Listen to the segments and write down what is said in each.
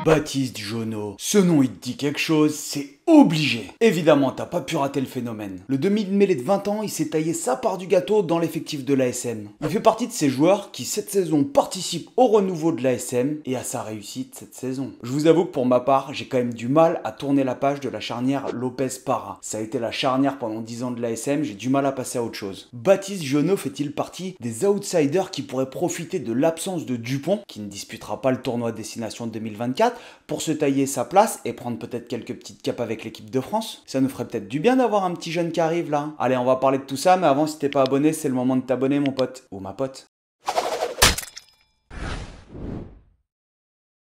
Baptiste Jonot. Ce nom il te dit quelque chose, c'est obligé. Évidemment, t'as pas pu rater le phénomène. Le demi-mêlée de 20 ans, il s'est taillé sa part du gâteau dans l'effectif de l'ASM. Il fait partie de ces joueurs qui cette saison participent au renouveau de l'ASM et à sa réussite cette saison. Je vous avoue que pour ma part, j'ai quand même du mal à tourner la page de la charnière Lopez-Parra. Ça a été la charnière pendant 10 ans de l'ASM, j'ai du mal à passer à autre chose. Baptiste Jonot fait-il partie des outsiders qui pourraient profiter de l'absence de Dupont, qui ne disputera pas le tournoi Destination 2024, pour se tailler sa place et prendre peut-être quelques petites capes avec l'équipe de France? Ça nous ferait peut-être du bien d'avoir un petit jeune qui arrive là. Allez, on va parler de tout ça, mais avant, si t'es pas abonné, c'est le moment de t'abonner, mon pote. Ou ma pote.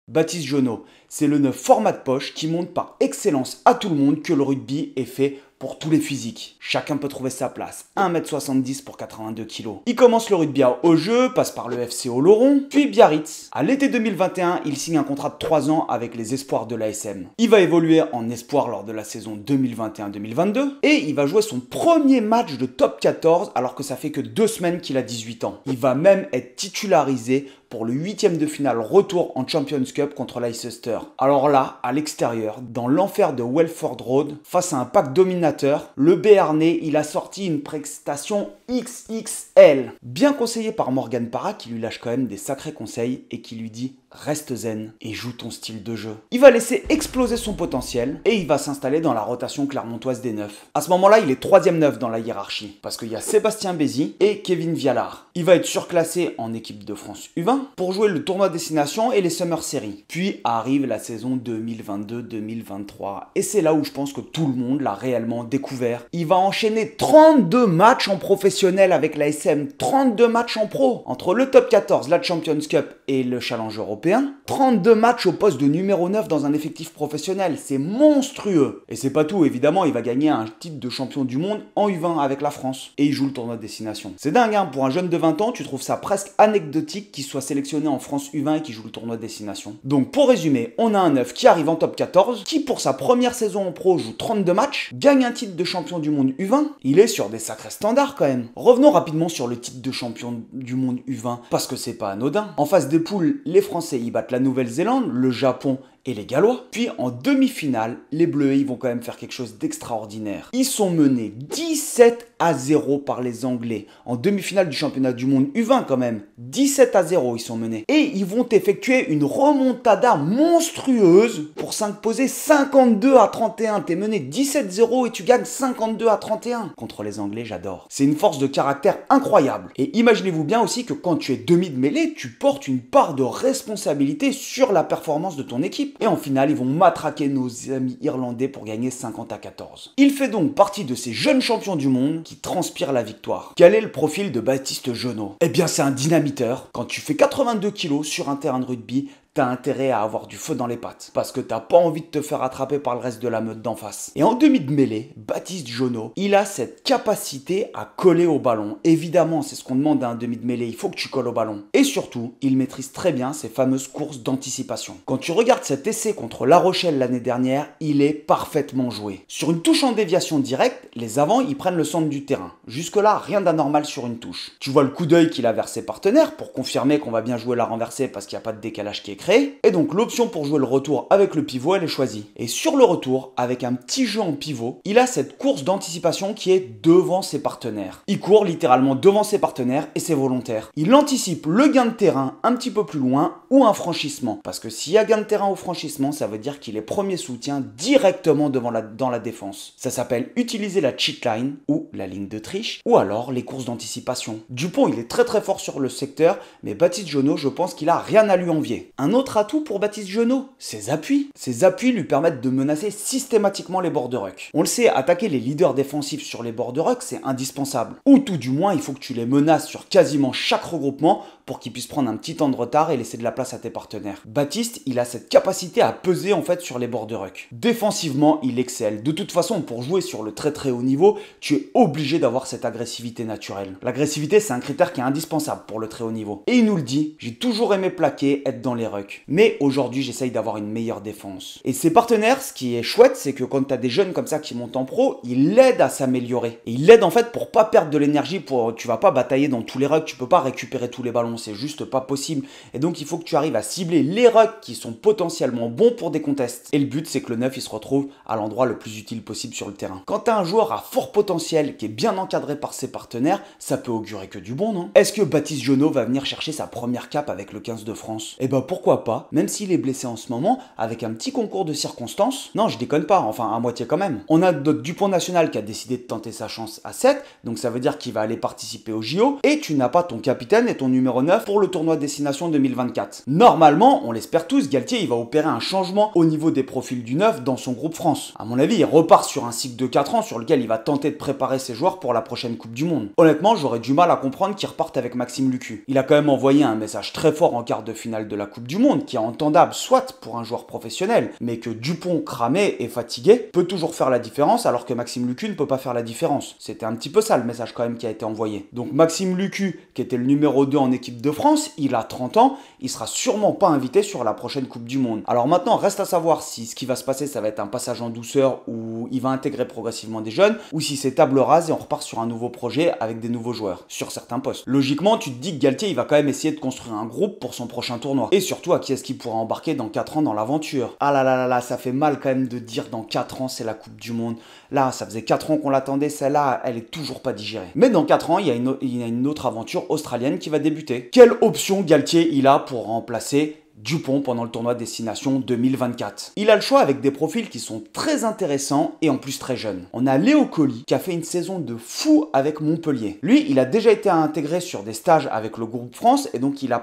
Baptiste Jonot, c'est le 9 format de poche qui montre par excellence à tout le monde que le rugby est fait pour tous les physiques. Chacun peut trouver sa place. 1m70 pour 82 kg. Il commence le rugby à Haut-Jeu, passe par le FC Oloron, puis Biarritz. À l'été 2021, il signe un contrat de 3 ans avec les espoirs de l'ASM. Il va évoluer en espoir lors de la saison 2021-2022 et il va jouer son premier match de top 14 alors que ça fait que 2 semaines qu'il a 18 ans. Il va même être titularisé pour le 8e de finale retour en Champions Cup contre Leicester. Alors là, à l'extérieur, dans l'enfer de Welford Road, face à un pack dominateur, le Béarnais, il a sorti une prestation XXL. Bien conseillé par Morgan Parra qui lui lâche quand même des sacrés conseils et qui lui dit reste zen et joue ton style de jeu. Il va laisser exploser son potentiel et il va s'installer dans la rotation clermontoise des neufs. À ce moment-là, il est 3e neuf dans la hiérarchie parce qu'il y a Sébastien Bézi et Kevin Vialard. Il va être surclassé en équipe de France U20 pour jouer le tournoi Destination et les Summer Series. Puis arrive la saison 2022-2023 et c'est là où je pense que tout le monde l'a réellement découvert. Il va enchaîner 32 matchs en professionnel avec la SM, 32 matchs en pro entre le top 14, la Champions Cup et le Challenge européen. 32 matchs au poste de numéro 9 dans un effectif professionnel, c'est monstrueux. Et c'est pas tout, évidemment, il va gagner un titre de champion du monde en U20 avec la France. Et il joue le tournoi de Destination. C'est dingue, hein, pour un jeune de 20 ans, tu trouves ça presque anecdotique qu'il soit sélectionné en France U20 et qu'il joue le tournoi de Destination. Donc pour résumer, on a un 9 qui arrive en top 14, qui pour sa première saison en pro joue 32 matchs, gagne un titre de champion du monde U20, il est sur des sacrés standards quand même. Revenons rapidement sur le titre de champion du monde U20, parce que c'est pas anodin. En phase des poules, les Français ils battent la Nouvelle-Zélande, le Japon et les Gallois. Puis en demi-finale, les Bleus ils vont quand même faire quelque chose d'extraordinaire. Ils sont menés 17-0 par les Anglais. En demi-finale du championnat du monde U20 quand même. 17-0 ils sont menés. Et ils vont effectuer une remontada monstrueuse pour s'imposer 52-31. T'es mené 17-0 et tu gagnes 52-31. Contre les Anglais, j'adore. C'est une force de caractère incroyable. Et imaginez-vous bien aussi que quand tu es demi de mêlée, tu portes une part de responsabilité sur la performance de ton équipe. Et en finale, ils vont matraquer nos amis irlandais pour gagner 50-14. Il fait donc partie de ces jeunes champions du monde qui transpirent la victoire. Quel est le profil de Baptiste Jonot? Eh bien, c'est un dynamiteur. Quand tu fais 82 kg sur un terrain de rugby, t'as intérêt à avoir du feu dans les pattes. Parce que t'as pas envie de te faire attraper par le reste de la meute d'en face. Et en demi de mêlée, Baptiste Jonot, il a cette capacité à coller au ballon. Évidemment, c'est ce qu'on demande à un demi de mêlée, il faut que tu colles au ballon. Et surtout, il maîtrise très bien ces fameuses courses d'anticipation. Quand tu regardes cet essai contre La Rochelle l'année dernière, il est parfaitement joué. Sur une touche en déviation directe, les avants, ils prennent le centre du terrain. Jusque-là, rien d'anormal sur une touche. Tu vois le coup d'œil qu'il a vers ses partenaires pour confirmer qu'on va bien jouer la renversée parce qu'il n'y a pas de décalage qui est créé. Et donc l'option pour jouer le retour avec le pivot, elle est choisie. Et sur le retour, avec un petit jeu en pivot, il a cette course d'anticipation qui est devant ses partenaires. Il court littéralement devant ses partenaires et c'est volontaire. Il anticipe le gain de terrain un petit peu plus loin ou un franchissement. Parce que s'il y a gain de terrain ou franchissement, ça veut dire qu'il est premier soutien directement dans la défense. Ça s'appelle utiliser la cheat line ou la ligne de triche ou alors les courses d'anticipation. Dupont, il est très fort sur le secteur, mais Baptiste Jonot, je pense qu'il a rien à lui envier. Un autre atout pour Baptiste Jonot, ses appuis. Ses appuis lui permettent de menacer systématiquement les bords de ruck. On le sait, attaquer les leaders défensifs sur les bords de ruck, c'est indispensable. Ou tout du moins, il faut que tu les menaces sur quasiment chaque regroupement pour qu'ils puissent prendre un petit temps de retard et laisser de la place à tes partenaires. Baptiste, il a cette capacité à peser en fait sur les bords de ruck. Défensivement, il excelle. De toute façon, pour jouer sur le très haut niveau, tu es obligé d'avoir cette agressivité naturelle. L'agressivité, c'est un critère qui est indispensable pour le très haut niveau. Et il nous le dit, j'ai toujours aimé plaquer, être dans les rucks. rucks. Mais aujourd'hui, j'essaye d'avoir une meilleure défense. Et ses partenaires, ce qui est chouette, c'est que quand tu as des jeunes comme ça qui montent en pro, ils l'aident à s'améliorer. Et ils l'aident en fait pour pas perdre de l'énergie, tu vas pas batailler dans tous les rucks, tu peux pas récupérer tous les ballons, c'est juste pas possible. Et donc il faut que tu arrives à cibler les rucks qui sont potentiellement bons pour des contests. Et le but, c'est que le 9 il se retrouve à l'endroit le plus utile possible sur le terrain. Quand tu as un joueur à fort potentiel qui est bien encadré par ses partenaires, ça peut augurer que du bon, non? Est-ce que Baptiste Jeannot va venir chercher sa première cape avec le 15 de France? Eh ben pourquoi pas, même s'il est blessé en ce moment, avec un petit concours de circonstances. Non, je déconne pas, enfin à moitié quand même. On a notre Dupont National qui a décidé de tenter sa chance à 7, donc ça veut dire qu'il va aller participer au JO, et tu n'as pas ton capitaine et ton numéro 9 pour le tournoi Destination 2024. Normalement, on l'espère tous, Galtier il va opérer un changement au niveau des profils du 9 dans son groupe France. À mon avis, il repart sur un cycle de 4 ans sur lequel il va tenter de préparer ses joueurs pour la prochaine Coupe du Monde. Honnêtement, j'aurais du mal à comprendre qu'il reparte avec Maxime Lucu. Il a quand même envoyé un message très fort en quart de finale de la Coupe du Monde, qui est entendable soit pour un joueur professionnel, mais que Dupont cramé et fatigué peut toujours faire la différence alors que Maxime Lucu ne peut pas faire la différence. C'était un petit peu ça le message quand même qui a été envoyé. Donc Maxime Lucu, qui était le numéro 2 en équipe de France, il a 30 ans, il sera sûrement pas invité sur la prochaine Coupe du Monde. Alors maintenant, reste à savoir si ce qui va se passer, ça va être un passage en douceur où il va intégrer progressivement des jeunes, ou si c'est table rase et on repart sur un nouveau projet avec des nouveaux joueurs, sur certains postes. Logiquement, tu te dis que Galtier, il va quand même essayer de construire un groupe pour son prochain tournoi. Et surtout, à qui est-ce qu'il pourra embarquer dans 4 ans dans l'aventure? Ah là là là là, ça fait mal quand même de dire dans 4 ans, c'est la Coupe du Monde. Là, ça faisait 4 ans qu'on l'attendait, celle-là, elle est toujours pas digérée. Mais dans 4 ans, il y a une autre aventure australienne qui va débuter. Quelle option Galtier il a pour remplacer Dupont pendant le tournoi Destination 2024? Il a le choix avec des profils qui sont très intéressants et en plus très jeunes. On a Léo Colli qui a fait une saison de fou avec Montpellier. Lui, il a déjà été intégré sur des stages avec le groupe France et donc il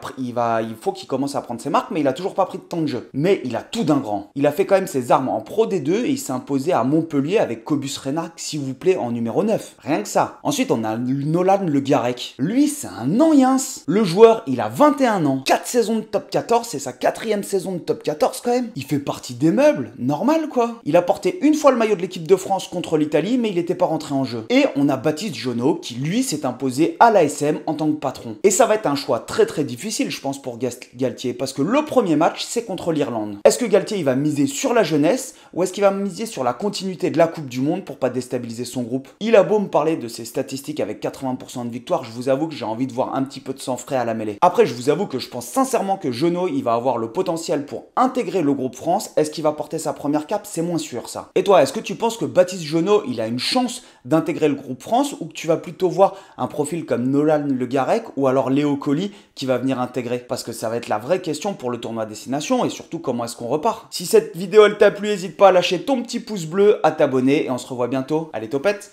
faut qu'il commence à prendre ses marques, mais il a toujours pas pris de temps de jeu. Mais il a tout d'un grand. Il a fait quand même ses armes en Pro D2 et il s'est imposé à Montpellier avec Cobus Renac, s'il vous plaît, en numéro 9. Rien que ça. Ensuite, on a Nolan Le Garec. Lui, c'est un anciens. Le joueur, il a 21 ans, 4 saisons de top 14, c'est sa 4e saison de top 14 quand même. Il fait partie des meubles, normal quoi. Il a porté une fois le maillot de l'équipe de France contre l'Italie, mais il n'était pas rentré en jeu. Et on a Baptiste Jeannot qui lui s'est imposé à l'ASM en tant que patron. Et ça va être un choix très très difficile je pense pour Galtier, parce que le premier match c'est contre l'Irlande. Est-ce que Galtier il va miser sur la jeunesse ou est-ce qu'il va miser sur la continuité de la Coupe du Monde pour pas déstabiliser son groupe? Il a beau me parler de ses statistiques avec 80% de victoire, je vous avoue que j'ai envie de voir un petit peu de sang frais à la mêlée. Après je vous avoue que je pense sincèrement que Jeannot il va avoir le potentiel pour intégrer le groupe France. Est-ce qu'il va porter sa première cape? C'est moins sûr ça. Et toi, est-ce que tu penses que Baptiste Jeannot il a une chance d'intégrer le groupe France ou que tu vas plutôt voir un profil comme Nolan Le Garec ou alors Léo Colli qui va venir intégrer? Parce que ça va être la vraie question pour le tournoi Destination et surtout comment est-ce qu'on repart. Si cette vidéo elle t'a plu, n'hésite pas à lâcher ton petit pouce bleu, à t'abonner et on se revoit bientôt. Allez, topette!